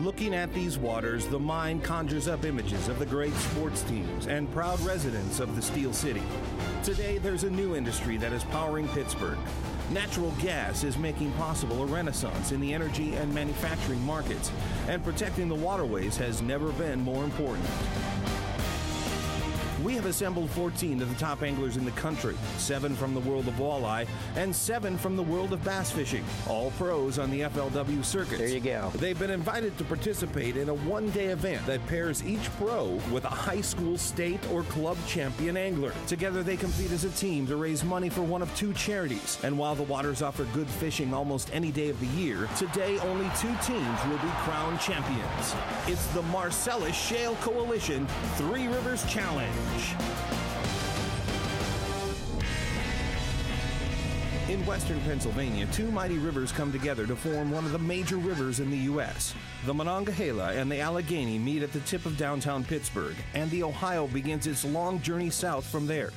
Looking at these waters, the mind conjures up images of the great sports teams and proud residents of the Steel City. Today, there's a new industry that is powering Pittsburgh. Natural gas is making possible a renaissance in the energy and manufacturing markets, and protecting the waterways has never been more important. We have assembled 14 of the top anglers in the country, 7 from the world of walleye, and 7 from the world of bass fishing, all pros on the FLW circuits. There you go. They've been invited to participate in a one-day event that pairs each pro with a high school, state, or club champion angler. Together they compete as a team to raise money for one of 2 charities. And while the waters offer good fishing almost any day of the year, today only 2 teams will be crowned champions. It's the Marcellus Shale Coalition Three Rivers Challenge. In western Pennsylvania, 2 mighty rivers come together to form one of the major rivers in the U.S. The Monongahela and the Allegheny meet at the tip of downtown Pittsburgh, and the Ohio begins its long journey south from there.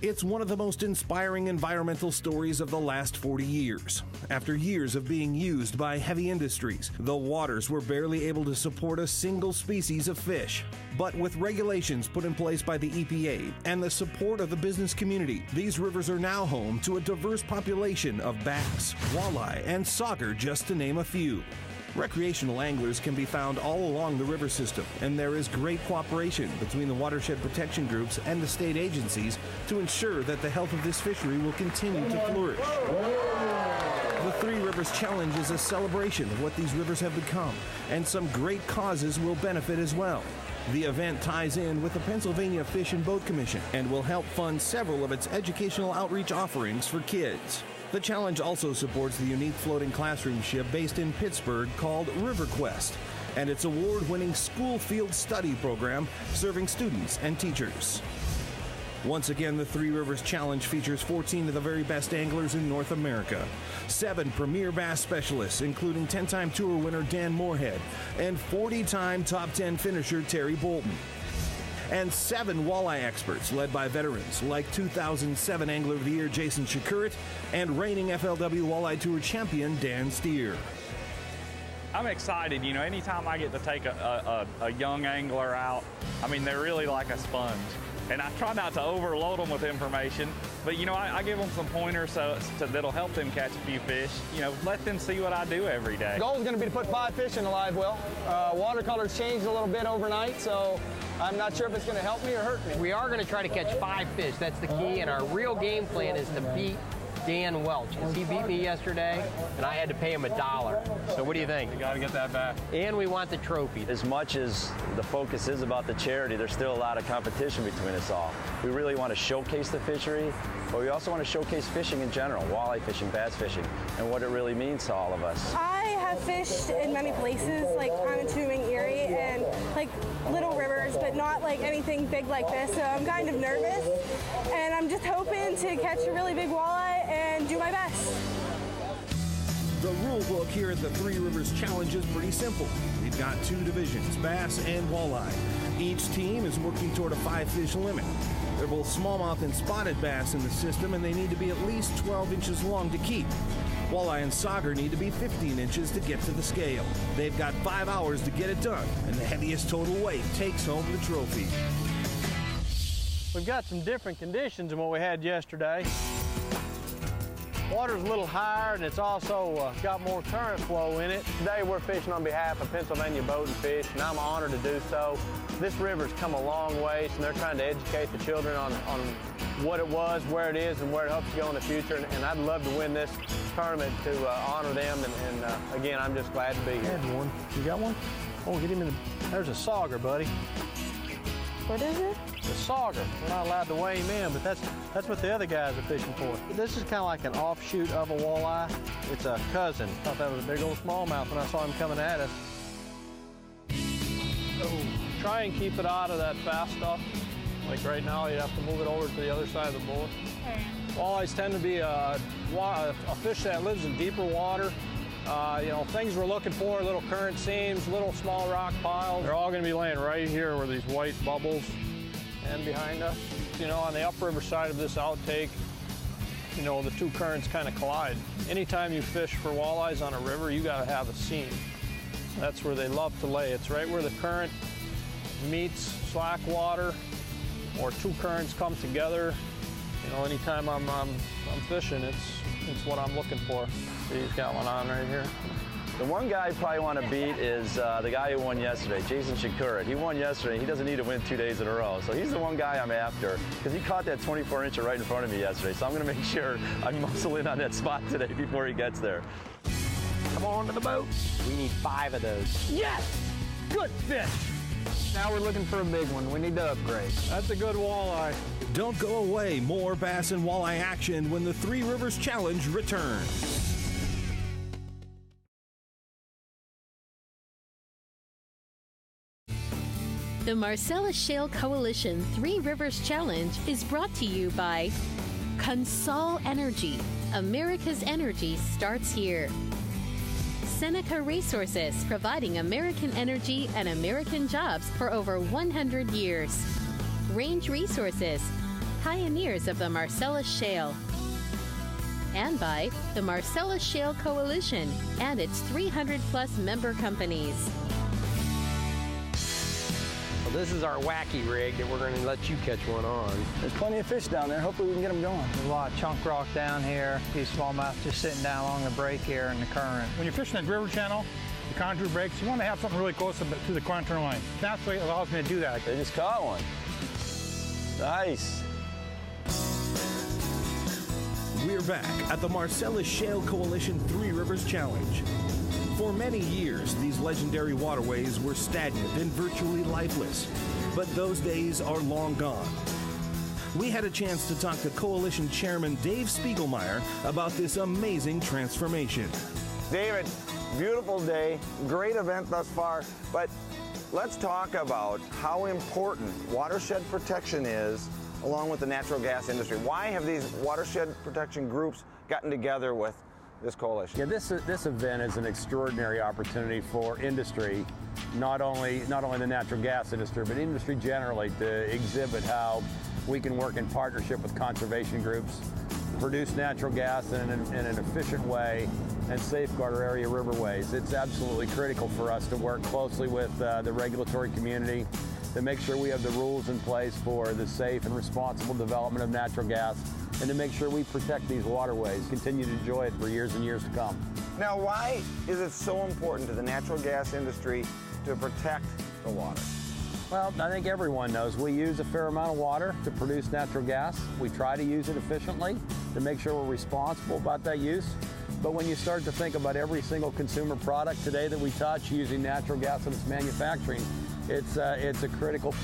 It's one of the most inspiring environmental stories of the last 40 years. After years of being used by heavy industries, the waters were barely able to support a single species of fish. But with regulations put in place by the EPA and the support of the business community, these rivers are now home to a diverse population of bass, walleye, and sauger, just to name a few. Recreational anglers can be found all along the river system, and there is great cooperation between the watershed protection groups and the state agencies to ensure that the health of this fishery will continue to flourish. The Three Rivers Challenge is a celebration of what these rivers have become, and some great causes will benefit as well. The event ties in with the Pennsylvania Fish and Boat Commission and will help fund several of its educational outreach offerings for kids. The challenge also supports the unique floating classroom ship based in Pittsburgh called RiverQuest and its award-winning school field study program serving students and teachers. Once again, the Three Rivers Challenge features 14 of the very best anglers in North America, 7 premier bass specialists, including 10-time tour winner Dan Moorhead and 40-time top 10 finisher Terry Bolton, and 7 walleye experts led by veterans like 2007 Angler of the Year Jason Shakurit and reigning FLW Walleye Tour champion Dan Steer. I'm excited, anytime I get to take a young angler out, they're really like a sponge. And I try not to overload them with information, but I give them some pointers that'll help them catch a few fish. Let them see what I do every day. The goal is going to be to put 5 fish in the live well. Watercolors changed a little bit overnight, so I'm not sure if it's going to help me or hurt me. We are going to try to catch 5 fish. That's the key, and our real game plan is to beat Dan Welch, because he beat me yesterday, and I had to pay him $1. So what do you think? You got to get that back. And we want the trophy. As much as the focus is about the charity, there's still a lot of competition between us all. We really want to showcase the fishery, but we also want to showcase fishing in general, walleye fishing, bass fishing, and what it really means to all of us. I have fished in many places, like Conneautu and Erie, and like little rivers, but not like anything big like this, so I'm kind of nervous, and I'm just hoping to catch a really big walleye and do my best. The rule book here at the Three Rivers Challenge is pretty simple. We've got 2 divisions, bass and walleye. Each team is working toward a 5-fish limit. They're both smallmouth and spotted bass in the system, and they need to be at least 12 inches long to keep. Walleye and sauger need to be 15 inches to get to the scale. They've got 5 hours to get it done, and the heaviest total weight takes home the trophy. We've got some different conditions than what we had yesterday. Water's a little higher, and it's also got more current flow in it. Today we're fishing on behalf of Pennsylvania Boat and Fish, and I'm honored to do so. This river's come a long ways, and they're trying to educate the children on what it was, where it is, and where it hopes to go in the future. And I'd love to win this tournament to honor them. And again, I'm just glad to be here. I had one. You got one? Oh, get him in the... There's a sauger, buddy. What is it? The sauger. We're not allowed to weigh him in, but that's what the other guys are fishing for. This is kind of like an offshoot of a walleye. It's a cousin. I thought that was a big old smallmouth when I saw him coming at us. So try and keep it out of that fast stuff. Like right now, you have to move it over to the other side of the boat. Okay. Walleyes tend to be a fish that lives in deeper water. Things we're looking for, little current seams, little small rock piles. They're all going to be laying right here where these white bubbles and behind us. On the upriver side of this outtake, the 2 currents kind of collide. Anytime you fish for walleyes on a river, you got to have a seam. That's where they love to lay. It's right where the current meets slack water, or two currents come together. You know, anytime I'm fishing, it's what I'm looking for. See, he's got one on right here. The one guy I probably want to beat is the guy who won yesterday, Jason Shakura. He won yesterday. He doesn't need to win 2 days in a row. So he's the one guy I'm after, because he caught that 24-incher right in front of me yesterday. So I'm going to make sure I muscle in on that spot today before he gets there. Come on to the boat. We need 5 of those. Yes! Good fish! Now we're looking for a big one. We need to upgrade. That's a good walleye. Don't go away. More bass and walleye action when the Three Rivers Challenge returns. The Marcellus Shale Coalition Three Rivers Challenge is brought to you by Consol Energy. America's energy starts here. Seneca Resources, providing American energy and American jobs for over 100 years. Range Resources, pioneers of the Marcellus Shale. And by the Marcellus Shale Coalition and its 300-plus member companies. Well, this is our wacky rig that we're going to let you catch one on. There's plenty of fish down there. Hopefully we can get them going. There's a lot of chunk rock down here. These smallmouth just sitting down along the break here in the current. When you're fishing that river channel, the contour breaks, you want to have something really close to the contour line. That's what allows me to do that. They just caught one. Nice. We're back at the Marcellus Shale Coalition Three Rivers Challenge. For many years, these legendary waterways were stagnant and virtually lifeless, but those days are long gone. We had a chance to talk to Coalition Chairman Dave Spiegelmeyer about this amazing transformation. David, beautiful day, great event thus far, but let's talk about how important watershed protection is along with the natural gas industry. Why have these watershed protection groups gotten together with this coalition? Yeah, this event is an extraordinary opportunity for industry, not only the natural gas industry, but industry generally, to exhibit how we can work in partnership with conservation groups, produce natural gas in an efficient way, and safeguard our area riverways. It's absolutely critical for us to work closely with the regulatory community to make sure we have the rules in place for the safe and responsible development of natural gas, and to make sure we protect these waterways, continue to enjoy it for years and years to come. Now, why is it so important to the natural gas industry to protect the water? Well, I think everyone knows we use a fair amount of water to produce natural gas. We try to use it efficiently to make sure we're responsible about that use. But when you start to think about every single consumer product today that we touch using natural gas in its manufacturing, it's a critical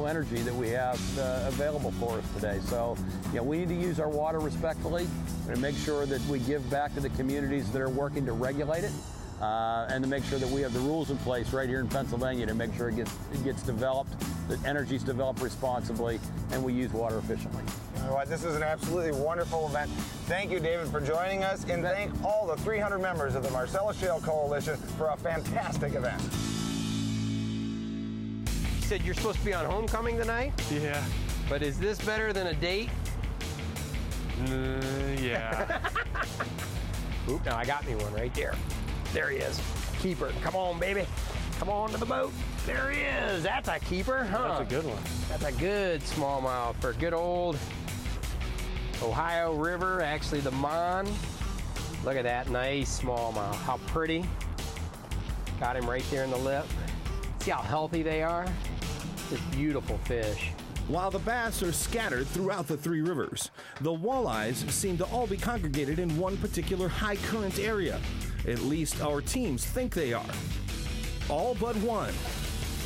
energy that we have available for us today. So, we need to use our water respectfully and make sure that we give back to the communities that are working to regulate it, and to make sure that we have the rules in place right here in Pennsylvania to make sure it gets developed, that energy is developed responsibly, and we use water efficiently. You know what? This is an absolutely wonderful event. Thank you, David, for joining us, and thank all the 300 members of the Marcellus Shale Coalition for a fantastic event. You said you're supposed to be on homecoming tonight? Yeah. But is this better than a date? Yeah. Oop, now I got me one right there. There he is. Keeper. Come on, baby. Come on to the boat. There he is. That's a keeper, huh? That's a good one. That's a good smallmouth for good old Ohio River, actually the Mon. Look at that nice smallmouth. How pretty. Got him right there in the lip. See how healthy they are? Just beautiful fish. While the bass are scattered throughout the Three Rivers, the walleyes seem to all be congregated in one particular high current area. At least our teams think they are. All but one.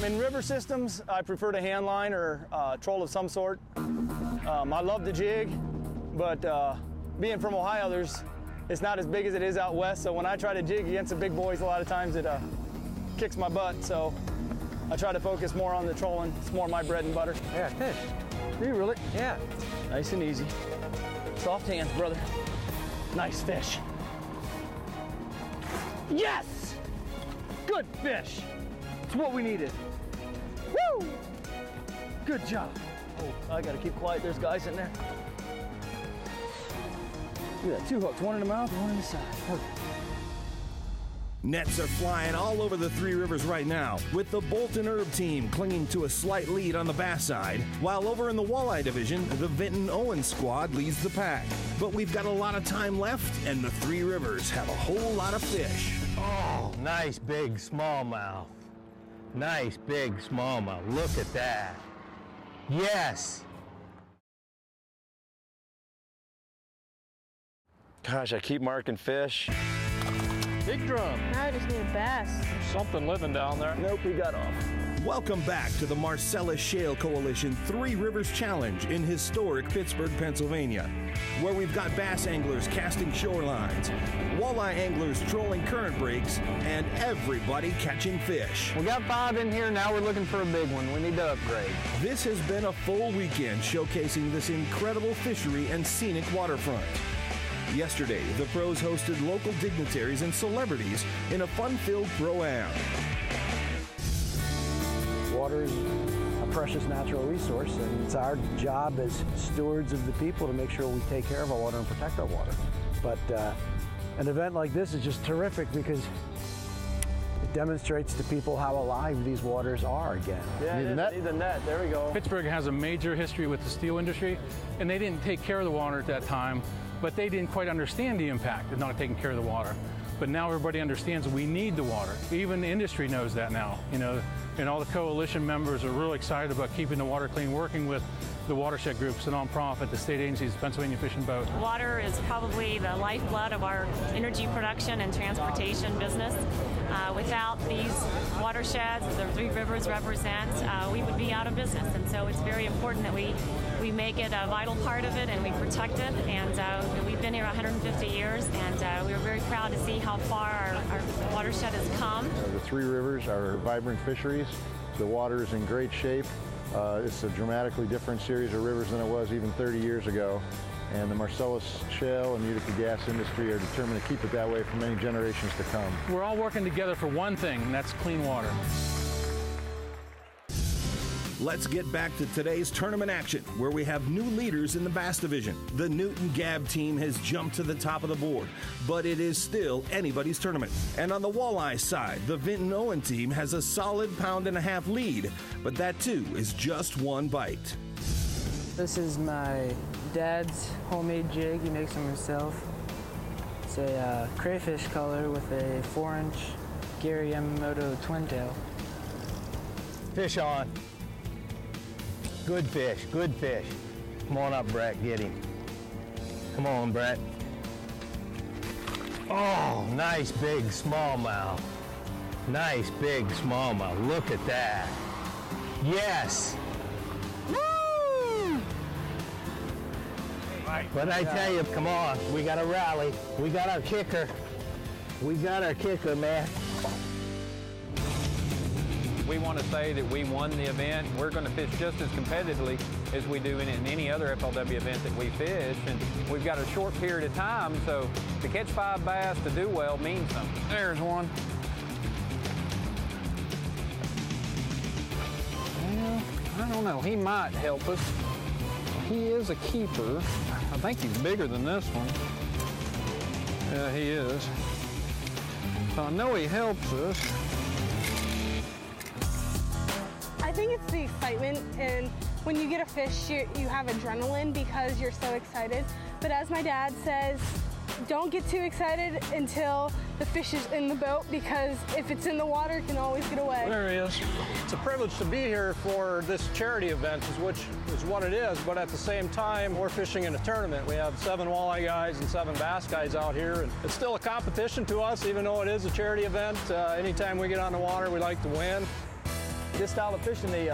In river systems, I prefer to hand line or troll of some sort. I love the jig, but being from Ohio, it's not as big as it is out west, so when I try to jig against the big boys, a lot of times it kicks my butt, so I try to focus more on the trolling. It's more my bread and butter. Yeah, fish. Do you really? Yeah. Nice and easy. Soft hands, brother. Nice fish. Yes! Good fish. It's what we needed. Woo! Good job. Oh, I gotta keep quiet. There's guys in there. Look at that, 2 hooks. One in the mouth, one in the side. Perfect. Nets are flying all over the Three Rivers right now, with the Bolton Herb team clinging to a slight lead on the bass side, while over in the walleye division, the Vinton Owens squad leads the pack. But we've got a lot of time left, and the Three Rivers have a whole lot of fish. Oh, nice big smallmouth. Nice big smallmouth. Look at that. Yes. Gosh, I keep marking fish. Big drum. I just need a bass. There's something living down there. Nope, he got off. Welcome back to the Marcellus Shale Coalition Three Rivers Challenge in historic Pittsburgh, Pennsylvania, where we've got bass anglers casting shorelines, walleye anglers trolling current breaks, and everybody catching fish. We got 5 in here, now we're looking for a big one. We need to upgrade. This has been a full weekend showcasing this incredible fishery and scenic waterfront. Yesterday, the pros hosted local dignitaries and celebrities in a fun-filled pro-am. Water is a precious natural resource, and it's our job as stewards of the people to make sure we take care of our water and protect our water. But an event like this is just terrific because it demonstrates to people how alive these waters are again. Yeah, need the net. There we go. Pittsburgh has a major history with the steel industry, and they didn't take care of the water at that time, but they didn't quite understand the impact of not taking care of the water. But now everybody understands we need the water. Even the industry knows that now, you know, and all the coalition members are really excited about keeping the water clean, working with the watershed groups, the nonprofit, the state agencies, Pennsylvania Fish and Boat. Water is probably the lifeblood of our energy production and transportation business. Without these watersheds the Three Rivers represent, we would be out of business. And so it's very important that we make it a vital part of it and we protect it. And we've been here 150 years, and we were very proud to see how far our watershed has come. The Three Rivers are vibrant fisheries. The water is in great shape. It's a dramatically different series of rivers than it was even 30 years ago. And the Marcellus Shale and Utica gas industry are determined to keep it that way for many generations to come. We're all working together for one thing, and that's clean water. Let's get back to today's tournament action, where we have new leaders in the bass division. The Newton Gab team has jumped to the top of the board, but it is still anybody's tournament. And on the walleye side, the Vinton Owen team has a solid 1.5-pound lead, but that too is just one bite. This is my dad's homemade jig. He makes them himself. It's a crayfish color with a 4-inch Gary Yamamoto twin tail. Fish on. Good fish, good fish. Come on up, Brett, get him. Come on, Brett. Oh, nice big smallmouth. Nice big smallmouth. Look at that. Yes. Woo! But I tell you, come on, we got to rally. We got our kicker. We got our kicker, man. We want to say that we won the event. We're going to fish just as competitively as we do in any other FLW event that we fish. And we've got a short period of time, so to catch 5 bass to do well means something. There's one. Well, I don't know. He might help us. He is a keeper. I think he's bigger than this one. Yeah, he is. So I know he helps us. I think it's the excitement, and when you get a fish, you have adrenaline because you're so excited. But as my dad says, don't get too excited until the fish is in the boat, because if it's in the water, it can always get away. There he is. It's a privilege to be here for this charity event, which is what it is, but at the same time, we're fishing in a tournament. We have 7 walleye guys and 7 bass guys out here, and it's still a competition to us, even though it is a charity event. Anytime we get on the water, we like to win. This style of fishing, they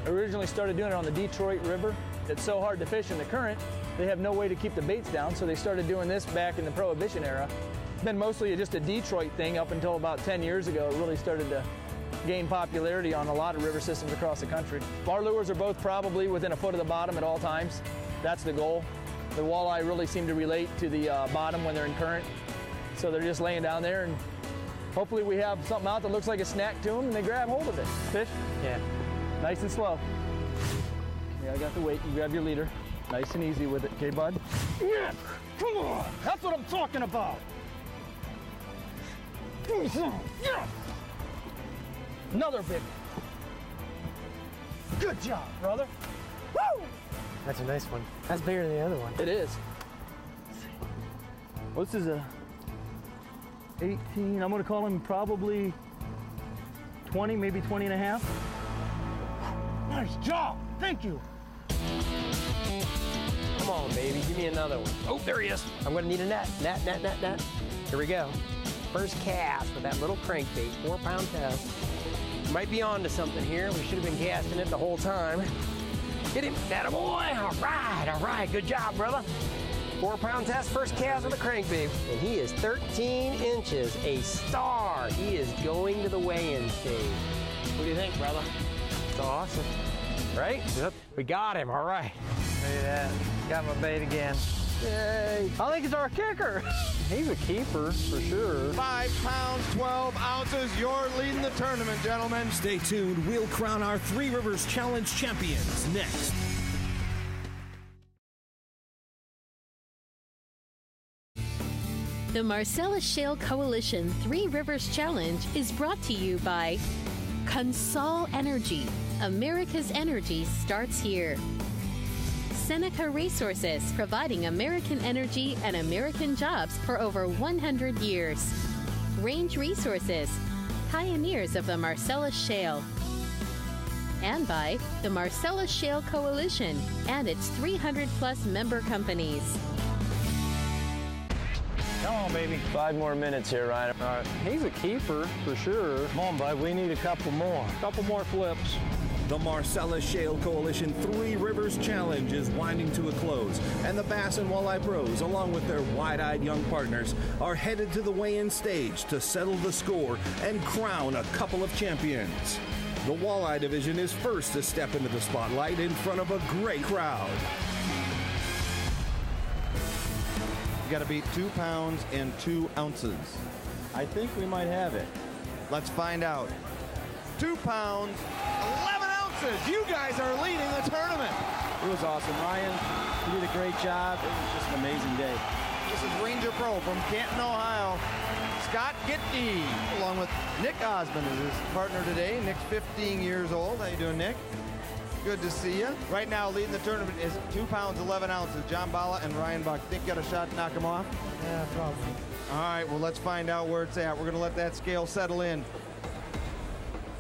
originally started doing it on the Detroit River. It's so hard to fish in the current, they have no way to keep the baits down, so they started doing this back in the Prohibition era. It's been mostly just a Detroit thing up until about 10 years ago. It really started to gain popularity on a lot of river systems across the country. Our lures are both probably within a foot of the bottom at all times. That's the goal. The walleye really seem to relate to the bottom when they're in current, so they're just laying down there, and hopefully we have something out that looks like a snack to them and they grab hold of it. Fish? Yeah. Nice and slow. Yeah, I got the weight. You grab your leader. Nice and easy with it. Okay, bud? Yeah, come on. That's what I'm talking about. Give me some. Yeah. Another big one. Good job, brother. Woo! That's a nice one. That's bigger than the other one. It is. Well, this is a 18. I'm going to call him probably 20, maybe 20 and a half. Nice job. Thank you. Come on, baby. Give me another one. Oh, there he is. I'm going to need a net. Net. Here we go. First cast with that little crankbait, 4-pound test. Might be on to something here. We should have been casting it the whole time. Hit him. That boy. All right. Good job, brother. 4-pound test, first cast with a crankbait. And he is 13 inches, a star. He is going to the weigh-in stage. What do you think, brother? It's awesome. Right? Yep. We got him, all right. Look at that. Got my bait again. Yay. I think it's our kicker. He's a keeper for sure. 5 pounds, 12 ounces. You're leading the tournament, gentlemen. Stay tuned. We'll crown our Three Rivers Challenge champions next. The Marcellus Shale Coalition Three Rivers Challenge is brought to you by Consol Energy. America's energy starts here. Seneca Resources, providing American energy and American jobs for over 100 years. Range Resources, pioneers of the Marcellus Shale. And by the Marcellus Shale Coalition and its 300-plus member companies. Come on, baby. 5 more minutes here, Ryan. All right. He's a keeper for sure. Come on, bud. We need a couple more. Couple more flips. The Marcellus Shale Coalition Three Rivers Challenge is winding to a close, and the Bass and Walleye Pros, along with their wide-eyed young partners, are headed to the weigh-in stage to settle the score and crown a couple of champions. The Walleye Division is first to step into the spotlight in front of a great crowd. You got to beat 2 pounds and 2 ounces. I think we might have it. Let's find out. 2 pounds, 11 ounces. You guys are leading the tournament. It was awesome, Ryan. You did a great job. It was just an amazing day. This is Ranger Pro from Canton, Ohio. Scott Gittke, along with Nick Osmond, is his partner today. Nick's 15 years old. How you doing, Nick? Good to see you. Right now, leading the tournament is 2 pounds, 11 ounces. John Bala and Ryan Buck. Think you got a shot to knock him off? Yeah, probably. All right, well, let's find out where it's at. We're going to let that scale settle in.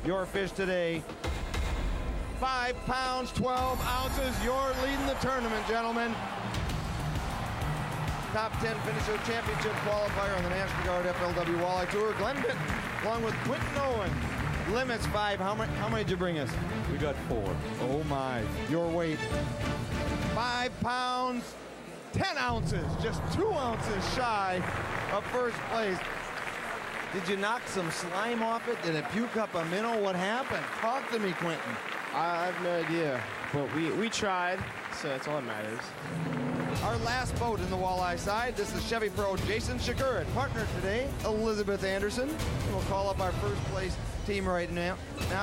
Your fish today, 5 pounds, 12 ounces. You're leading the tournament, gentlemen. Top 10 finisher championship qualifier on the National Guard FLW Walleye Tour. Glenn Benton, along with Quentin Owen. Limits 5. How many did you bring us? We got 4. Oh my. Your weight, 5 pounds, 10 ounces. Just 2 ounces shy of first place. Did you knock some slime off it? Did it puke up a minnow? What happened? Talk to me, Quentin. I have no idea, but we tried, so that's all that matters. Our last boat in the walleye side, this is Chevy Pro Jason Shakur, and partner today, Elizabeth Anderson. We'll call up our first place team right now.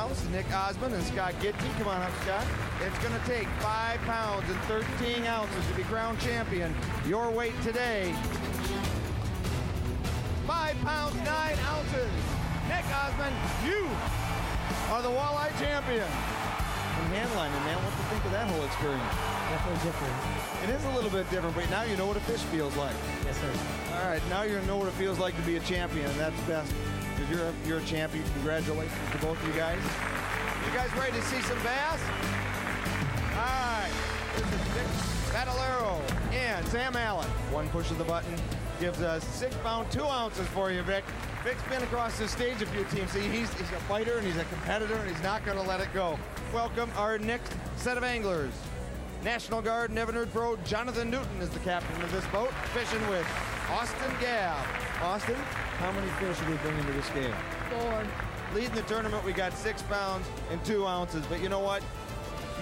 This is Nick Osmond and Scott Gittke. Come on up, Scott. It's going to take 5 pounds and 13 ounces to be crowned champion. Your weight today, 5 pounds, 9 ounces. Nick Osmond, you are the walleye champion. And handlining, man, what do you think of that whole experience? Definitely different. It is a little bit different, but now you know what a fish feels like. Yes, sir. All right, now you know what it feels like to be a champion, and that's best. Because you're a champion. Congratulations to both of you guys. You guys ready to see some bass? All right. This is Vic Badalero and Sam Allen. One push of the button gives us 6 pounds, 2 ounces for you, Vic. Vic's been across the stage a few teams. See, he's a fighter and he's a competitor and he's not going to let it go. Welcome our next set of anglers. National Guard and Evinrude Pro Jonathan Newton is the captain of this boat, fishing with Austin Gabb. Austin, how many fish are we bringing to this game? 4. Leading the tournament, we got 6 pounds and 2 ounces. But you know what?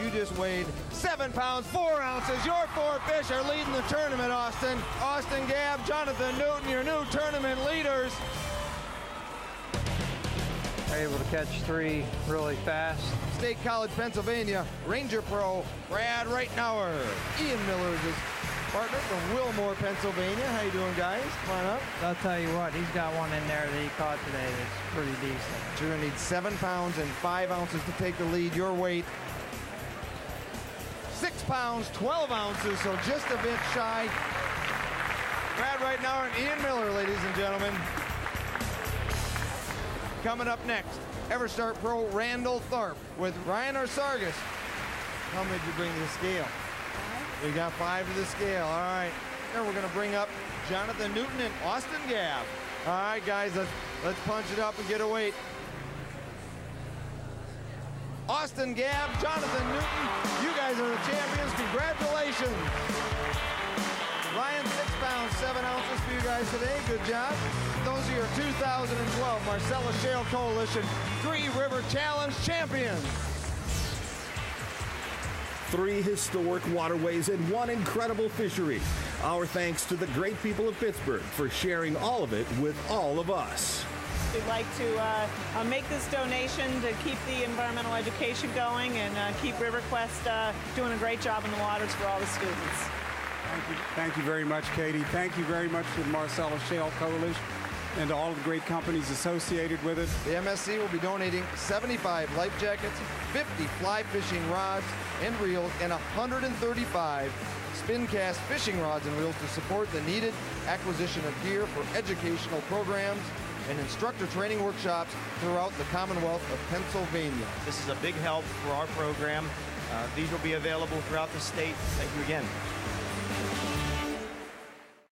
You just weighed 7 pounds, 4 ounces. Your 4 fish are leading the tournament, Austin. Austin Gabb, Jonathan Newton, your new tournament leaders. Able to catch 3 really fast. State College, Pennsylvania, Ranger Pro, Brad Reitnauer. Ian Miller is his partner from Wilmore, Pennsylvania. How you doing, guys? Come on up. I'll tell you what, he's got one in there that he caught today that's pretty decent. You're going to need 7 pounds and 5 ounces to take the lead. Your weight, 6 pounds, 12 ounces, so just a bit shy. Brad right now and Ian Miller, ladies and gentlemen. Coming up next, Everstart Pro Randall Tharp with Ryan Arsargas. How many did you bring to the scale? 5. We got 5 to the scale. All right. Now we're going to bring up Jonathan Newton and Austin Gabb. All right, guys, let's punch it up and get a weight. Austin Gabb, Jonathan Newton, you guys are the champions. Congratulations. Ryan, 6 pounds, 7 ounces for you guys today. Good job. Those are your 2012 Marcellus Shale Coalition Three River Challenge champions. 3 historic waterways and 1 incredible fishery. Our thanks to the great people of Pittsburgh for sharing all of it with all of us. We'd like to make this donation to keep the environmental education going and keep RiverQuest doing a great job in the waters for all the students. Thank you very much, Katie. Thank you very much to the Marcellus Shale Coalition and to all of the great companies associated with it. The MSC will be donating 75 life jackets, 50 fly fishing rods and reels, and 135 spin cast fishing rods and reels to support the needed acquisition of gear for educational programs and instructor training workshops throughout the Commonwealth of Pennsylvania. This is a big help for our program. These will be available throughout the state. Thank you again.